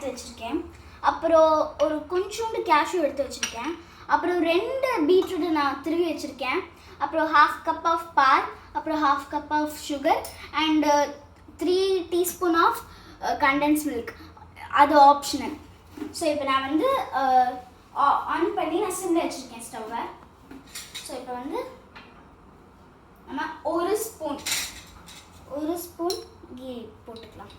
எடுத்து வச்சுருக்கேன். அப்புறம் ஒரு கொஞ்சோண்டு கேஷ்யூ எடுத்து வச்சுருக்கேன். அப்புறம் 2 பீட்ரூட் நான் திருவி வச்சுருக்கேன். அப்புறம் 1/2 கப் ஆஃப் பால், அப்புறம் 1/2 cup of sugar and 3 teaspoon of condensed milk. அது ஆப்ஷனல். ஸோ இப்போ நான் வந்து ஆன் பண்ணி நான் சிம்மில் வச்சுருக்கேன் ஸ்டவ்வை. ஸோ இப்போ வந்து நம்ம ஒரு ஸ்பூன் கீ போட்டுக்கலாம்.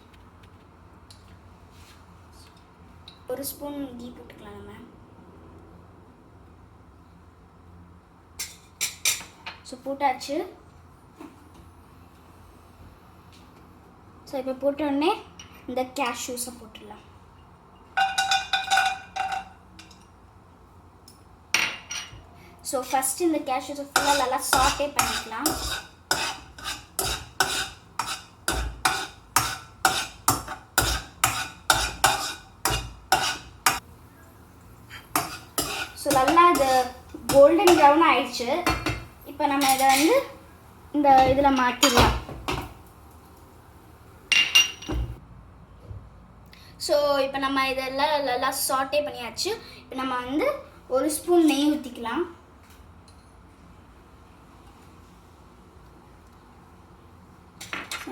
ஒரு ஸ்பூன் கீ போட்டுக்கலாம் நம்ம. ஸோ போட்டாச்சு. ஸோ இப்போ போட்டோடனே இந்த கேஷ்யூஸை போட்டுடலாம். ஸோ ஃபஸ்ட்டு இந்த கேஷ்யூஸை ஃபுல்லாக நல்லா சாட்டே பண்ணிக்கலாம். ஸோ நல்லா இது கோல்டன் ப்ரௌன் ஆயிடுச்சு. இப்போ நம்ம இதை வந்து இந்த இதில் மாற்றிடலாம். ஸோ இப்போ நம்ம இதெல்லாம் நல்லா சாட்டே பண்ணியாச்சு. இப்போ நம்ம வந்து ஒரு ஸ்பூன் நெய் ஊற்றிக்கலாம்.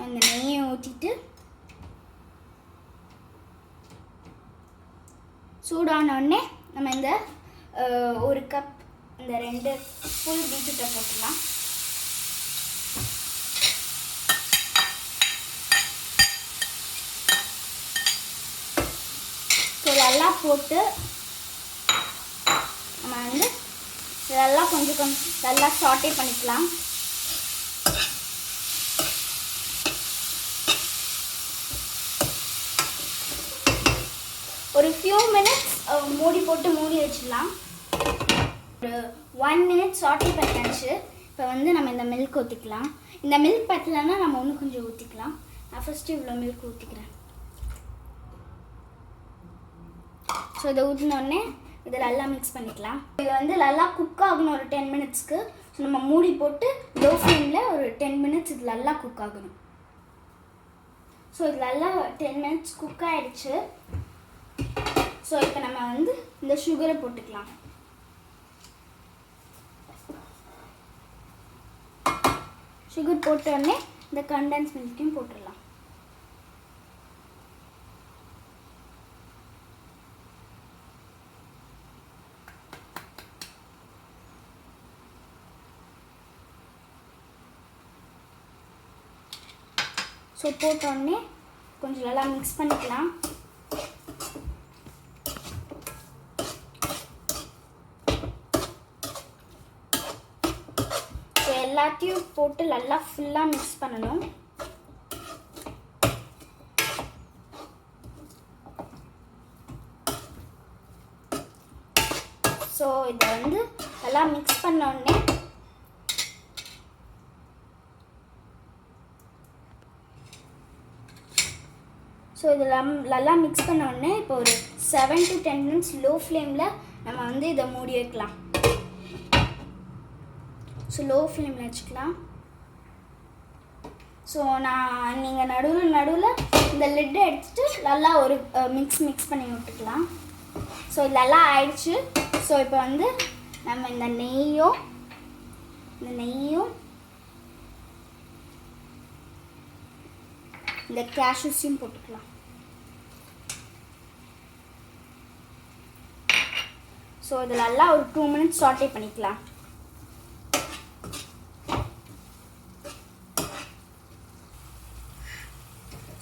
அந்த நெய்யை ஊற்றிட்டு சூடானோடனே நம்ம இந்த ஒரு கப் இந்த 2 ஃபுல் பீட்ரூட்டை போட்டுடலாம். ஸோ நல்லா போட்டு நம்ம வந்து இதெல்லாம் கொஞ்சம் நல்லா சாட்டே பண்ணிக்கலாம். ஒரு ஃபியூ மினிட்ஸ் மூடி போட்டு மூடி வச்சிடலாம். ஒரு 1 minute சாட்டே பண்ணியாச்சு. இப்போ வந்து நம்ம இந்த மில்க் ஊற்றிக்கலாம். இந்த மில்க் பத்தலைன்னா நம்ம இன்னும் கொஞ்சம் ஊற்றிக்கலாம். நான் ஃபஸ்ட்டு இவ்வளோ மில்க் ஊற்றிக்கிறேன். ஸோ இதை ஊற்றினோடனே இதை நல்லா மிக்ஸ் பண்ணிக்கலாம். இது வந்து நல்லா குக் ஆகணும் ஒரு 10 minutesக்கு. ஸோ நம்ம மூடி போட்டு லோ ஃப்ளேமில் ஒரு 10 minutes இது நல்லா குக் ஆகணும். ஸோ இது நல்லா 10 minutes குக் ஆகிடுச்சு. ஸோ இப்போ நம்ம வந்து இந்த சுகரை போட்டுக்கலாம். சுகர் போட்டோடனே இந்த கண்டென்ஸ் மில்க்கையும் போட்டுடலாம். ஸோ போட்டோடனே கொஞ்சம் நல்லா மிக்ஸ் பண்ணிக்கலாம். எல்லாத்தையும் போட்டு நல்லா ஃபுல்லாக மிக்ஸ் பண்ணணும். ஸோ இதை வந்து நல்லா மிக்ஸ் பண்ண உடனே நல்லா மிக்ஸ் பண்ண உடனே இப்போ ஒரு 7 to 10 minutes லோ ஃப்ளேமில் நம்ம வந்து இதை மூடி வைக்கலாம். ஸோ லோ ஃப்ளேமில் வச்சுக்கலாம். ஸோ நீங்கள் நடுவில் இந்த லிட்டை எடுத்துகிட்டு நல்லா ஒரு மிக்ஸ் பண்ணி விட்டுக்கலாம். ஸோ இதெல்லாம் ஆயிடுச்சு. ஸோ இப்போ வந்து நம்ம இந்த நெய்யும் இந்த கேஷ்யூஸையும் போட்டுக்கலாம். ஸோ இதில் நல்லா ஒரு 2 minutes சாட்டே பண்ணிக்கலாம்.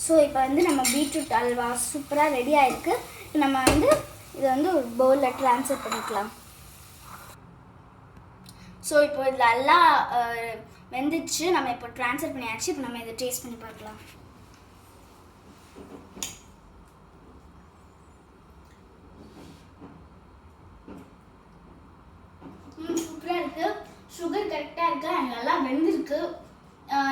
ஸோ இப்போ வந்து நம்ம பீட்ரூட் அல்வா சூப்பராக ரெடி ஆகிருக்கு. நம்ம வந்து இதை வந்து ஒரு பவுலில் ட்ரான்ஸ்ஃபர் பண்ணிக்கலாம். ஸோ இப்போ இதில் எல்லாம் வெந்துச்சு. நம்ம இப்போ ட்ரான்ஸ்ஃபர் பண்ணியாச்சு. இப்போ நம்ம இதை டேஸ்ட் பண்ணி பார்க்கலாம். சூப்பராக இருக்குது. சுகர் கரெக்டாக இருக்குது அண்ட் நல்லா வெந்திருக்கு.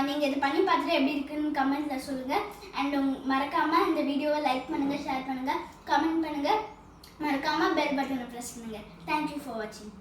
நீங்கள் இது பண்ணி பார்த்துட்டு எப்படி இருக்குன்னு கமெண்ட்டில் சொல்லுங்கள். அண்ட் மறக்காமல் இந்த வீடியோவை லைக் பண்ணுங்கள், ஷேர் பண்ணுங்கள், கமெண்ட் பண்ணுங்கள். மறக்காமல் பெல் பட்டனை ப்ரெஸ் பண்ணுங்கள். தேங்க்யூ ஃபார் வாட்சிங்.